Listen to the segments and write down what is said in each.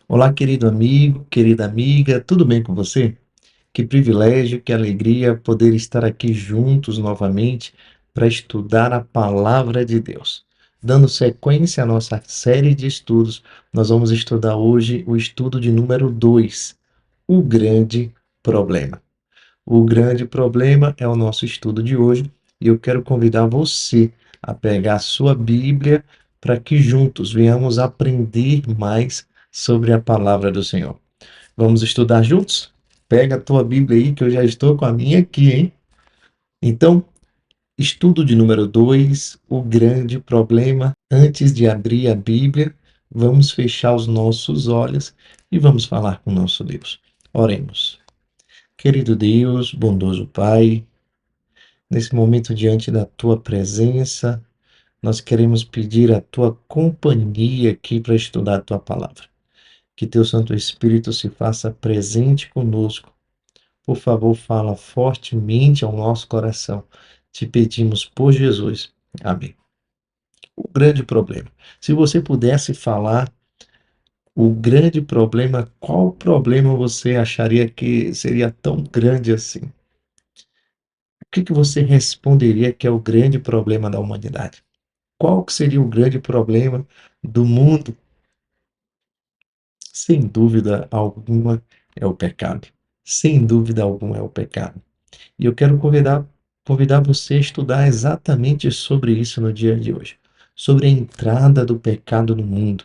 Olá, querido amigo, querida amiga, tudo bem com você? Que privilégio, que alegria poder estar aqui juntos novamente para estudar a palavra de Deus. Dando sequência à nossa série de estudos, nós vamos estudar hoje o estudo de número 2, o grande problema. O grande problema é o nosso estudo de hoje e eu quero convidar você a pegar a sua Bíblia para que juntos venhamos aprender mais sobre a palavra do Senhor. Vamos estudar juntos? Pega a tua Bíblia aí que eu já estou com a minha aqui, hein? Então, estudo de número 2, o grande problema. Antes de abrir a Bíblia, vamos fechar os nossos olhos e vamos falar com o nosso Deus. Oremos. Querido Deus, bondoso Pai, nesse momento, diante da tua presença, nós queremos pedir a tua companhia aqui para estudar a tua palavra. Que teu Santo Espírito se faça presente conosco. Por favor, fala fortemente ao nosso coração. Te pedimos por Jesus. Amém. O grande problema. Se você pudesse falar o grande problema, qual problema você acharia que seria tão grande assim? O que você responderia que é o grande problema da humanidade? Qual que seria o grande problema do mundo? Sem dúvida alguma é o pecado. Sem dúvida alguma é o pecado. E eu quero convidar você a estudar exatamente sobre isso no dia de hoje. Sobre a entrada do pecado no mundo.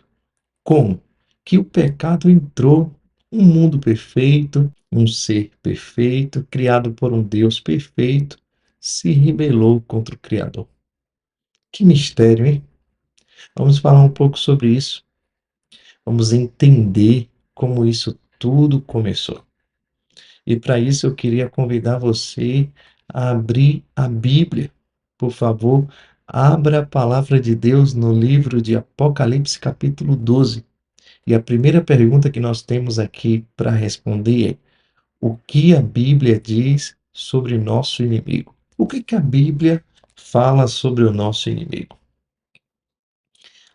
Como que o pecado entrou um mundo perfeito, um ser perfeito, criado por um Deus perfeito, se rebelou contra o Criador. Que mistério, hein? Vamos falar um pouco sobre isso. Vamos entender como isso tudo começou. E para isso eu queria convidar você a abrir a Bíblia. Por favor, abra a palavra de Deus no livro de Apocalipse, capítulo 12. E a primeira pergunta que nós temos aqui para responder é: o que a Bíblia diz sobre nosso inimigo? O que que a Bíblia fala sobre o nosso inimigo?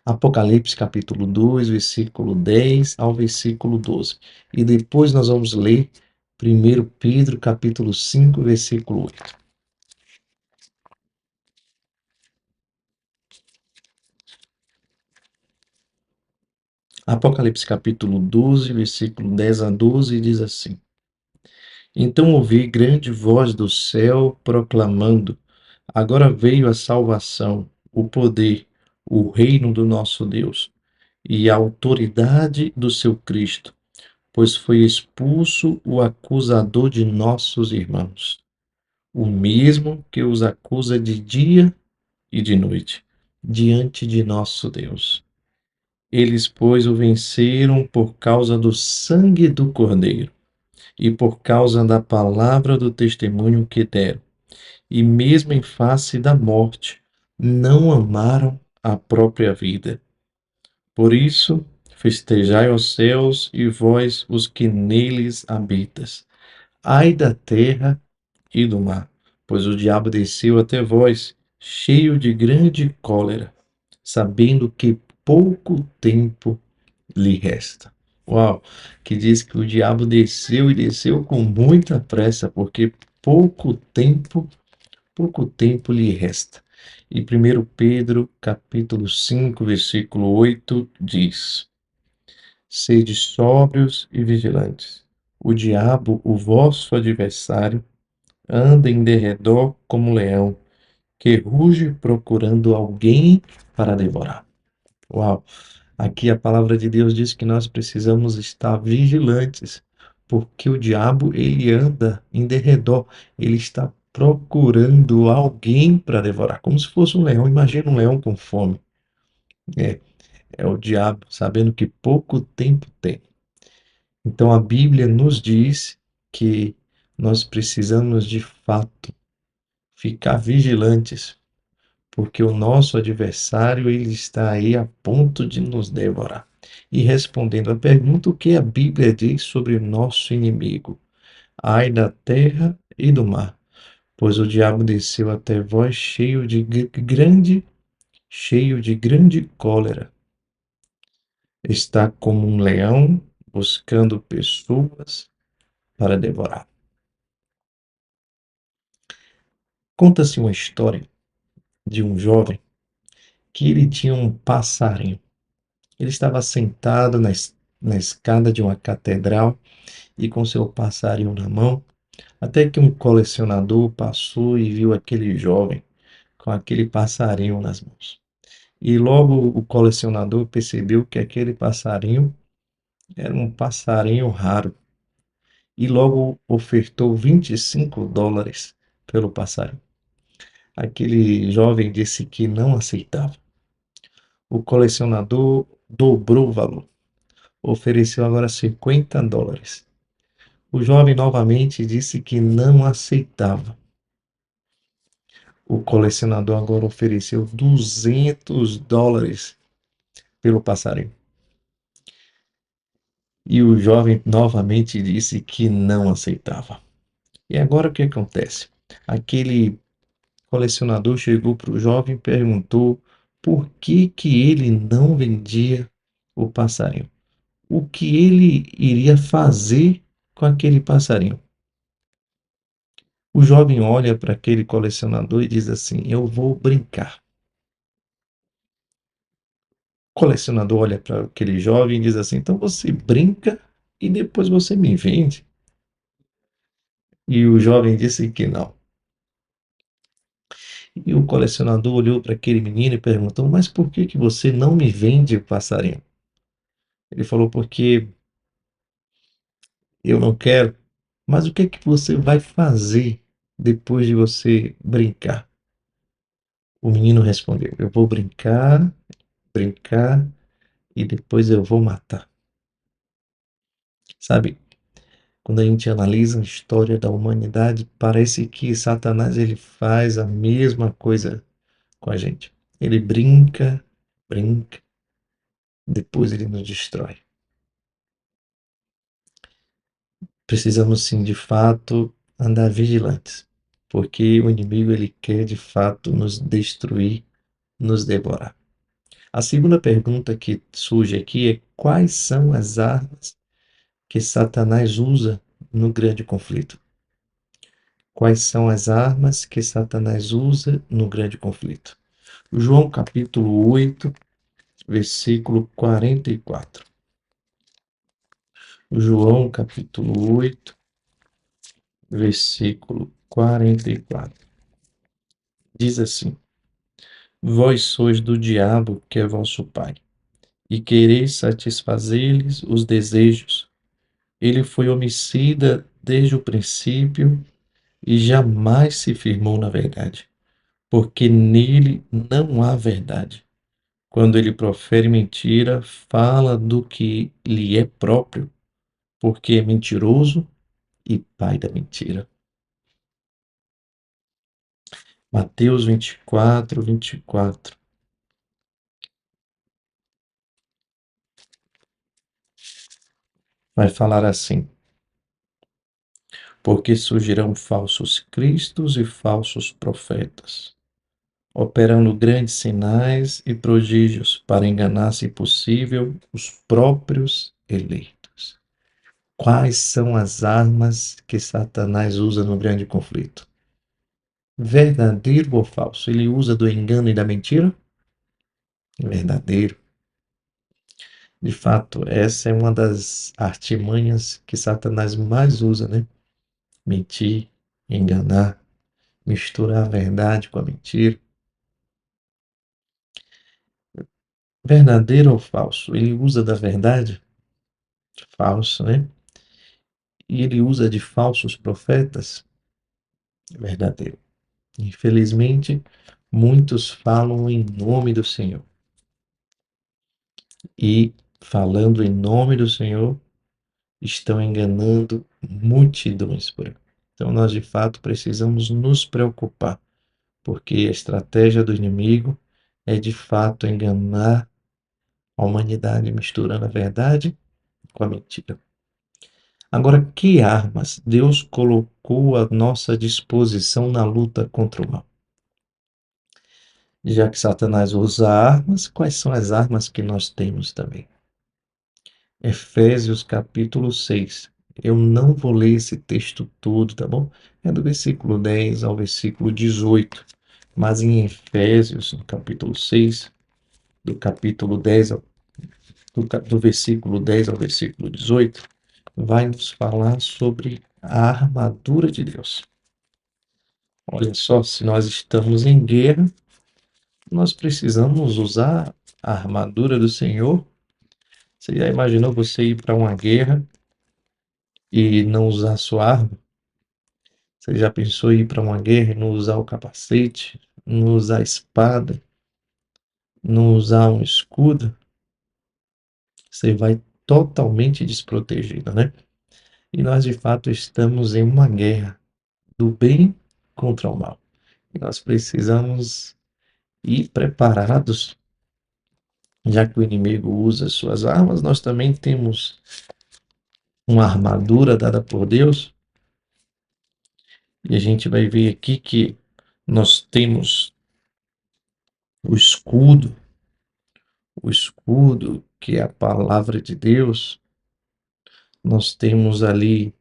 Apocalipse capítulo 2, versículo 10 ao versículo 12. E depois nós vamos ler 1 Pedro capítulo 5, versículo 8. Apocalipse capítulo 12, versículo 10 a 12 diz assim: Então ouvi grande voz do céu proclamando: Agora veio a salvação, o poder, o reino do nosso Deus e a autoridade do seu Cristo, pois foi expulso o acusador de nossos irmãos, o mesmo que os acusa de dia e de noite, diante de nosso Deus. Eles, pois, o venceram por causa do sangue do Cordeiro e por causa da palavra do testemunho que deram, e mesmo em face da morte, não amaram a própria vida. Por isso, festejai os céus e vós os que neles habitas. Ai da terra e do mar, pois o diabo desceu até vós, cheio de grande cólera, sabendo que pouco tempo lhe resta. Uau, que diz que o diabo desceu e desceu com muita pressa, porque pouco tempo lhe resta. E 1 Pedro, capítulo 5, versículo 8 diz: Sede sóbrios e vigilantes. O diabo, o vosso adversário, anda em derredor como um leão, que ruge procurando alguém para devorar. Uau! Aqui a palavra de Deus diz que nós precisamos estar vigilantes, porque o diabo ele anda em derredor, ele está procurando alguém para devorar, como se fosse um leão. Imagina um leão com fome. É, é o diabo, sabendo que pouco tempo tem. Então a Bíblia nos diz que nós precisamos de fato ficar vigilantes, porque o nosso adversário ele está aí a ponto de nos devorar. E respondendo à pergunta, o que a Bíblia diz sobre o nosso inimigo? Ai da terra e do mar, pois o diabo desceu até vós cheio de grande cólera. Está como um leão buscando pessoas para devorar. Conta-se uma história de um jovem que ele tinha um passarinho. Ele estava sentado na escada de uma catedral e com seu passarinho na mão, até que um colecionador passou e viu aquele jovem com aquele passarinho nas mãos. E logo o colecionador percebeu que aquele passarinho era um passarinho raro e logo ofertou US$ 25 pelo passarinho. Aquele jovem disse que não aceitava. O colecionador dobrou o valor, ofereceu agora US$ 50. O jovem novamente disse que não aceitava. O colecionador agora ofereceu US$ 200 pelo passarinho. E o jovem novamente disse que não aceitava. E agora o que acontece? Aquele colecionador chegou para o jovem e perguntou por que ele não vendia o passarinho. O que ele iria fazer com aquele passarinho? O jovem olha para aquele colecionador e diz assim: Eu vou brincar. O colecionador olha para aquele jovem e diz assim: Então você brinca e depois você me vende? E o jovem disse que não. E o colecionador olhou para aquele menino e perguntou: Mas por que você não me vende o passarinho? Ele falou: Porque eu não quero. Mas o que é que você vai fazer depois de você brincar? O menino respondeu: Eu vou brincar, brincar e depois eu vou matar. Sabe, quando a gente analisa a história da humanidade, parece que Satanás ele faz a mesma coisa com a gente. Ele brinca, brinca, depois ele nos destrói. Precisamos sim, de fato, andar vigilantes, porque o inimigo ele quer de fato nos destruir, nos devorar. A segunda pergunta que surge aqui é: quais são as armas que Satanás usa no grande conflito? Quais são as armas que Satanás usa no grande conflito? João capítulo 8, versículo 44. João capítulo 8, versículo 44. Diz assim: Vós sois do diabo, que é vosso pai, e quereis satisfazer-lhes os desejos. Ele foi homicida desde o princípio e jamais se firmou na verdade, porque nele não há verdade. Quando ele profere mentira, fala do que lhe é próprio, porque é mentiroso e pai da mentira. Mateus 24. Vai falar assim: Porque surgirão falsos cristos e falsos profetas, operando grandes sinais e prodígios para enganar, se possível, os próprios eleitos. Quais são as armas que Satanás usa no grande conflito? Verdadeiro ou falso? Ele usa do engano e da mentira? Verdadeiro. De fato, essa é uma das artimanhas que Satanás mais usa, né? Mentir, enganar, misturar a verdade com a mentira. Verdadeiro ou falso? Ele usa da verdade? Falso, né? E ele usa de falsos profetas? Verdadeiro. Infelizmente, muitos falam em nome do Senhor. E, falando em nome do Senhor, estão enganando multidões por aí. Então, nós de fato precisamos nos preocupar, porque a estratégia do inimigo é de fato enganar a humanidade, misturando a verdade com a mentira. Agora, que armas Deus colocou à nossa disposição na luta contra o mal? Já que Satanás usa armas, quais são as armas que nós temos também? Efésios capítulo 6. Eu não vou ler esse texto todo, tá bom? É do versículo 10 ao versículo 18. Mas em Efésios, no capítulo 6, do capítulo 10 do versículo 10 ao versículo 18, vai nos falar sobre a armadura de Deus. Olha só, se nós estamos em guerra, nós precisamos usar a armadura do Senhor. Você já imaginou você ir para uma guerra e não usar sua arma? Você já pensou em ir para uma guerra e não usar o capacete, não usar a espada, não usar um escudo? Você vai totalmente desprotegido, né? E nós, de fato, estamos em uma guerra do bem contra o mal. E nós precisamos ir preparados, já que o inimigo usa suas armas, nós também temos uma armadura dada por Deus, e a gente vai ver aqui que nós temos o escudo que é a palavra de Deus, nós temos ali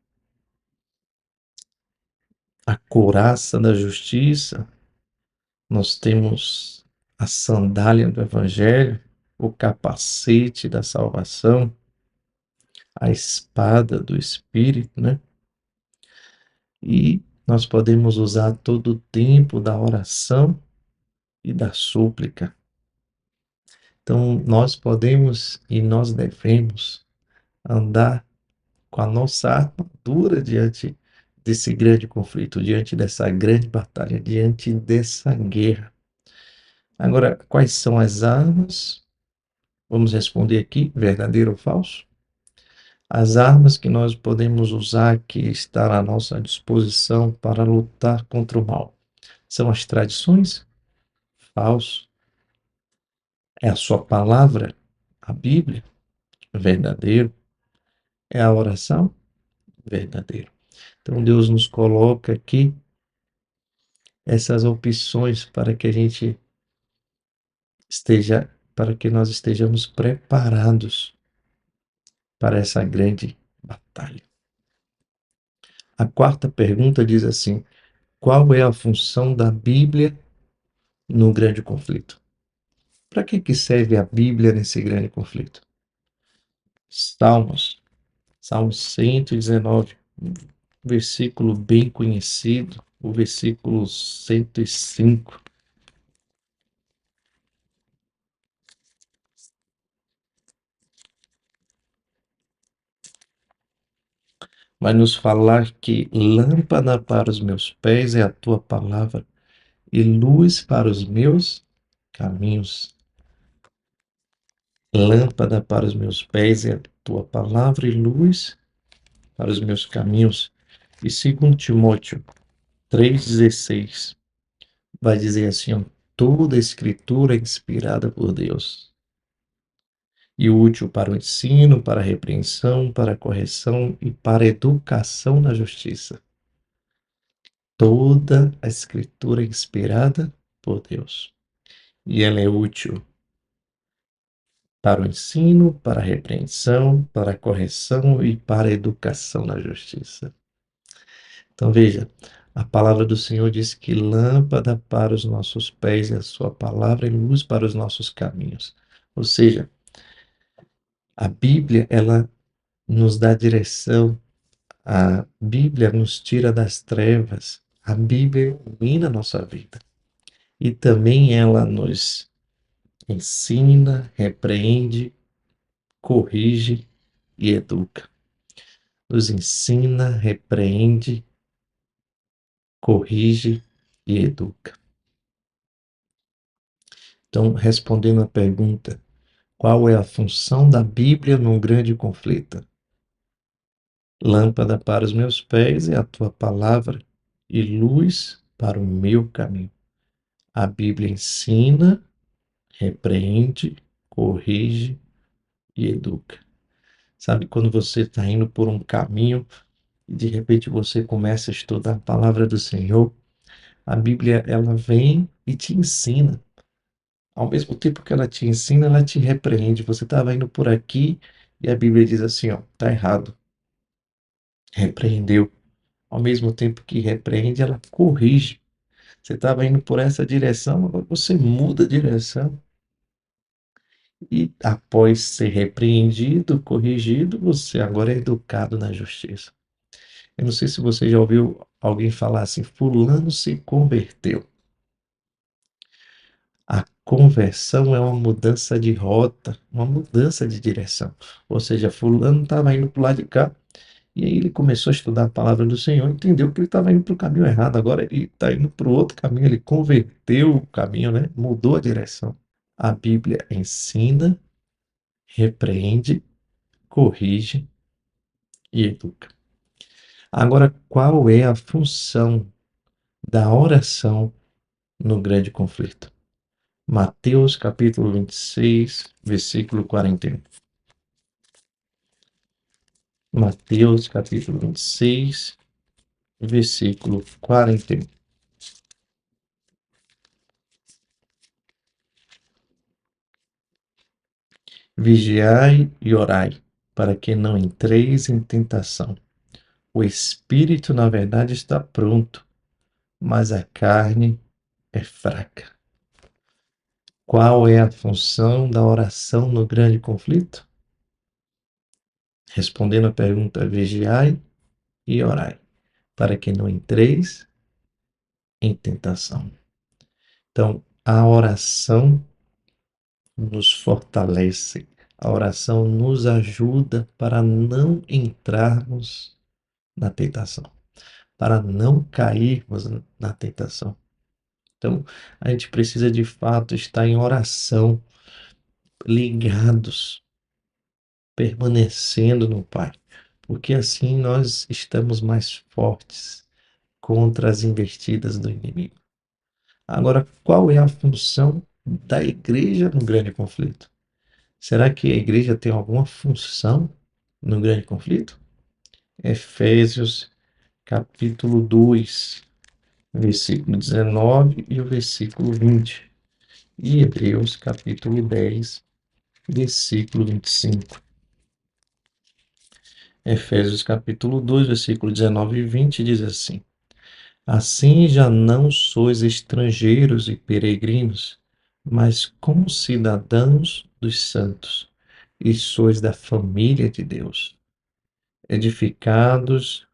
a couraça da justiça, nós temos a sandália do evangelho, o capacete da salvação, a espada do espírito, né? E nós podemos usar todo o tempo da oração e da súplica. Então, nós podemos e nós devemos andar com a nossa armadura diante desse grande conflito, diante dessa grande batalha, diante dessa guerra. Agora, quais são as armas? Vamos responder aqui, verdadeiro ou falso? As armas que nós podemos usar, que está à nossa disposição para lutar contra o mal, são as tradições? Falso. É a sua palavra, a Bíblia? Verdadeiro. É a oração? Verdadeiro. Então Deus nos coloca aqui essas opções para que a gente para que nós estejamos preparados para essa grande batalha. A quarta pergunta diz assim: qual é a função da Bíblia no grande conflito? Para que serve a Bíblia nesse grande conflito? Salmos, Salmo 119, um versículo bem conhecido, o versículo 105. Vai nos falar que lâmpada para os meus pés é a tua palavra e luz para os meus caminhos. Lâmpada para os meus pés é a tua palavra e luz para os meus caminhos. E segundo Timóteo 3,16, vai dizer assim, ó, toda a escritura é inspirada por Deus e útil para o ensino, para a repreensão, para a correção e para a educação na justiça. Toda a escritura é inspirada por Deus e ela é útil para o ensino, para a repreensão, para a correção e para a educação na justiça. Então veja, a palavra do Senhor diz que lâmpada para os nossos pés é a sua palavra e luz para os nossos caminhos. Ou seja, a Bíblia, ela nos dá direção, a Bíblia nos tira das trevas, a Bíblia ilumina a nossa vida. E também ela nos ensina, repreende, corrige e educa. Nos ensina, repreende, corrige e educa. Então, respondendo à pergunta, qual é a função da Bíblia num grande conflito? Lâmpada para os meus pés é a tua palavra e luz para o meu caminho. A Bíblia ensina, repreende, corrige e educa. Sabe quando você está indo por um caminho e de repente você começa a estudar a palavra do Senhor, a Bíblia ela vem e te ensina. Ao mesmo tempo que ela te ensina, ela te repreende. Você estava indo por aqui E a Bíblia diz assim, ó, tá errado. Repreendeu. Ao mesmo tempo que repreende, ela corrige. Você estava indo por essa direção, agora você muda a direção. E após ser repreendido, corrigido, você agora é educado na justiça. Eu não sei se você já ouviu alguém falar assim, fulano se converteu. A conversão é uma mudança de rota, uma mudança de direção. Ou seja, fulano estava indo para o lado de cá, e aí ele começou a estudar a palavra do Senhor, entendeu que ele estava indo para o caminho errado, agora ele está indo para o outro caminho, ele converteu o caminho, né? Mudou a direção. A Bíblia ensina, repreende, corrige e educa. Agora, qual é a função da oração no grande conflito? Mateus capítulo 26, versículo 41. Mateus capítulo 26, versículo 41. Vigiai e orai, para que não entreis em tentação. O espírito, na verdade, está pronto, mas a carne é fraca. Qual é a função da oração no grande conflito? Respondendo a pergunta, vigiai e orai, para que não entreis em tentação. Então, a oração nos fortalece, a oração nos ajuda para não entrarmos na tentação, para não cairmos na tentação. Então, a gente precisa de fato estar em oração, ligados, permanecendo no Pai, porque assim nós estamos mais fortes contra as investidas do inimigo. Agora, qual é a função da igreja no grande conflito? Será que a igreja tem alguma função no grande conflito? Efésios capítulo 2, versículo 19 e o versículo 20. E Hebreus capítulo 10, versículo 25. Efésios capítulo 2, versículo 19 e 20 diz assim: Assim já não sois estrangeiros e peregrinos, mas concidadãos dos santos, e sois da família de Deus, edificados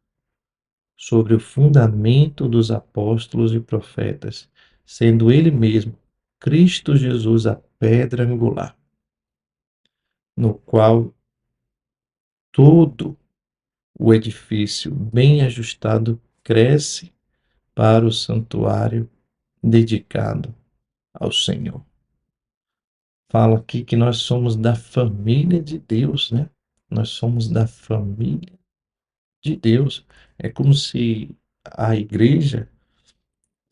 sobre o fundamento dos apóstolos e profetas, sendo Ele mesmo, Cristo Jesus, a pedra angular, no qual todo o edifício bem ajustado cresce para o santuário dedicado ao Senhor. Fala aqui que nós somos da família de Deus, né? Nós somos da família de Deus. É como se a igreja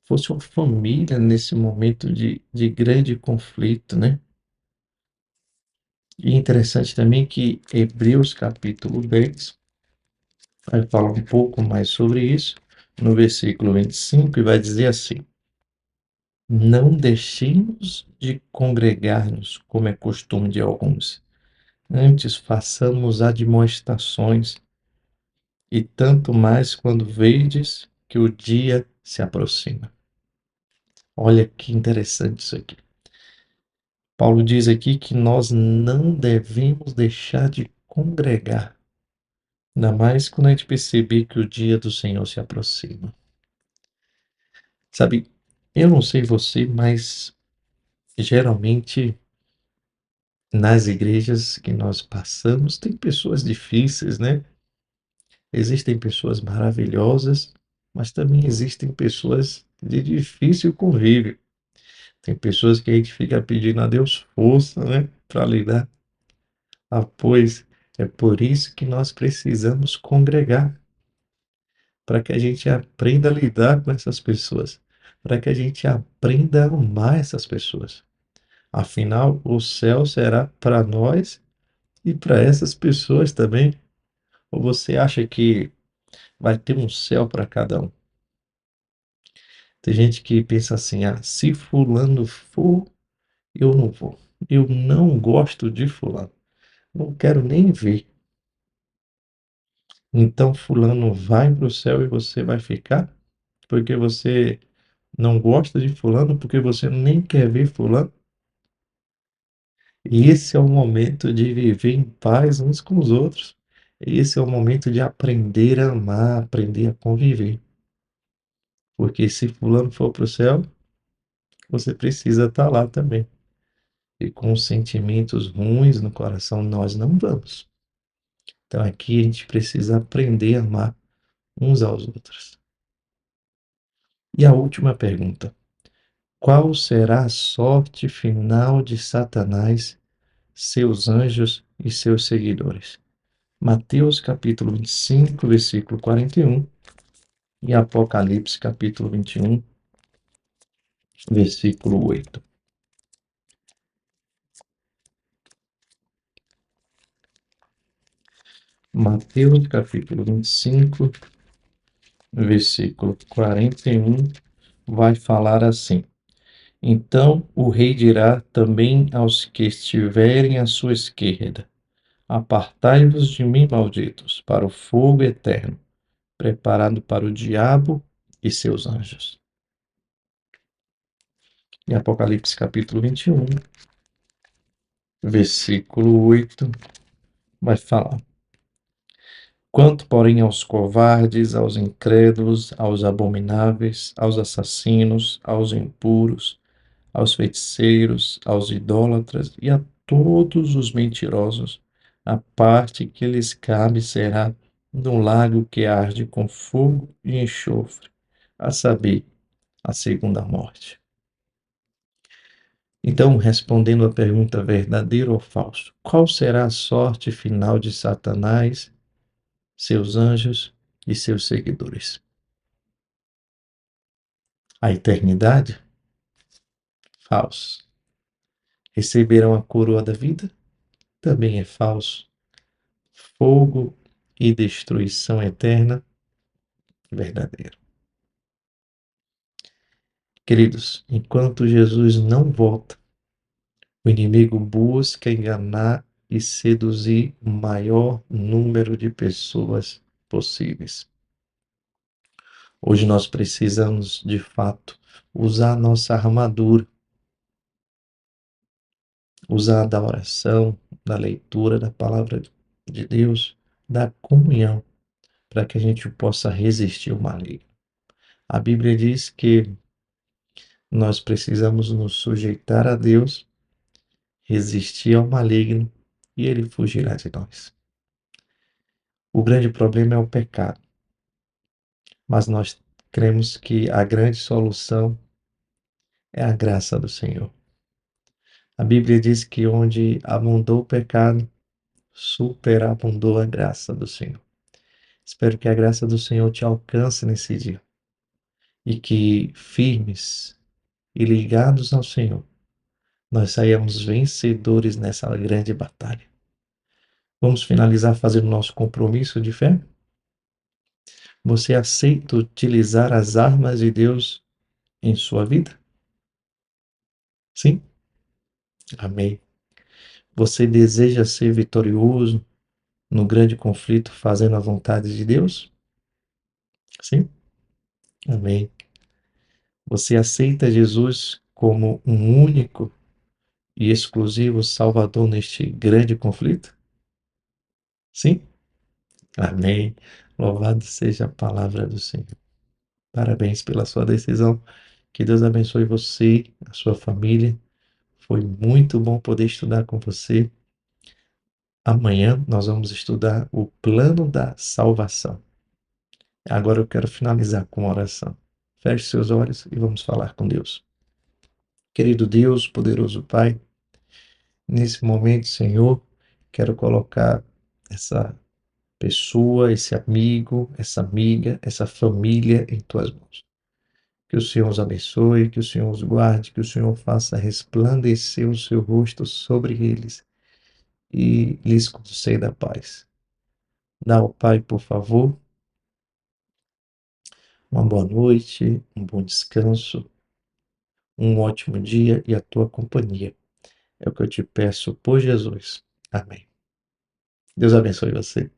fosse uma família nesse momento de grande conflito, né? E interessante também que Hebreus capítulo 10 vai falar um pouco mais sobre isso, no versículo 25, e vai dizer assim: Não deixemos de congregar-nos, como é costume de alguns. Antes façamos admoestações, e tanto mais quando vedes que o dia se aproxima. Olha que interessante isso aqui. Paulo diz aqui que nós não devemos deixar de congregar, ainda mais quando a gente perceber que o dia do Senhor se aproxima. Sabe, eu não sei você, mas geralmente nas igrejas que nós passamos tem pessoas difíceis, né? Existem pessoas maravilhosas, mas também existem pessoas de difícil convívio. Tem pessoas que a gente fica pedindo a Deus força, né, para lidar. Ah, pois é por isso que nós precisamos congregar, para que a gente aprenda a lidar com essas pessoas, para que a gente aprenda a amar essas pessoas. Afinal, o céu será para nós e para essas pessoas também. Ou você acha que vai ter um céu para cada um? Tem gente que pensa assim: ah, se fulano for, eu não vou. Eu não gosto de fulano. não quero nem ver. Então fulano vai para o céu e você vai ficar? Porque você não gosta de fulano, porque você nem quer ver fulano? E esse é o momento de viver em paz uns com os outros. Esse é o momento de aprender a amar, aprender a conviver. Porque se fulano for para o céu, você precisa estar lá também. E com sentimentos ruins no coração nós não vamos. Então aqui a gente precisa aprender a amar uns aos outros. E a última pergunta: qual será a sorte final de Satanás, seus anjos e seus seguidores? Mateus capítulo 25, versículo 41 e Apocalipse capítulo 21, versículo 8. Mateus capítulo 25, versículo 41 vai falar assim: então o rei dirá também aos que estiverem à sua esquerda: apartai-vos de mim, malditos, para o fogo eterno, preparado para o diabo e seus anjos. Em Apocalipse capítulo 21, versículo 8, vai falar: quanto, porém, aos covardes, aos incrédulos, aos abomináveis, aos assassinos, aos impuros, aos feiticeiros, aos idólatras e a todos os mentirosos, a parte que lhes cabe será no lago que arde com fogo e enxofre, a saber, a segunda morte. Então, respondendo à pergunta verdadeiro ou falso, qual será a sorte final de Satanás, seus anjos e seus seguidores? A eternidade? Falso. Receberão a coroa da vida? Também é falso. Fogo e destruição eterna? Verdadeiro. Queridos, enquanto Jesus não volta, o inimigo busca enganar e seduzir o maior número de pessoas possíveis. Hoje nós precisamos, de fato, usar a nossa armadura, usar da oração, da leitura da palavra de Deus, da comunhão, para que a gente possa resistir ao maligno. A Bíblia diz que nós precisamos nos sujeitar a Deus, resistir ao maligno e ele fugirá de nós. O grande problema é o pecado, mas nós cremos que a grande solução é a graça do Senhor. A Bíblia diz que onde abundou o pecado, superabundou a graça do Senhor. Espero que a graça do Senhor te alcance nesse dia e que, firmes e ligados ao Senhor, nós saiamos vencedores nessa grande batalha. Vamos finalizar fazendo nosso compromisso de fé? Você aceita utilizar as armas de Deus em sua vida? Sim? Amém. Você deseja ser vitorioso no grande conflito fazendo a vontade de Deus? Sim? Amém. Você aceita Jesus como um único e exclusivo Salvador neste grande conflito? Sim? Amém. Louvado seja a palavra do Senhor. Parabéns pela sua decisão. Que Deus abençoe você, a sua família. Foi muito bom poder estudar com você. Amanhã nós vamos estudar o plano da salvação. Agora eu quero finalizar com uma oração. Feche seus olhos e vamos falar com Deus. Querido Deus, poderoso Pai, nesse momento, Senhor, quero colocar essa pessoa, esse amigo, essa amiga, essa família em tuas mãos. Que o Senhor os abençoe, que o Senhor os guarde, que o Senhor faça resplandecer o seu rosto sobre eles e lhes conceda a paz. Dá ao Pai, por favor, uma boa noite, um bom descanso, um ótimo dia e a tua companhia. É o que eu te peço por Jesus. Amém. Deus abençoe você.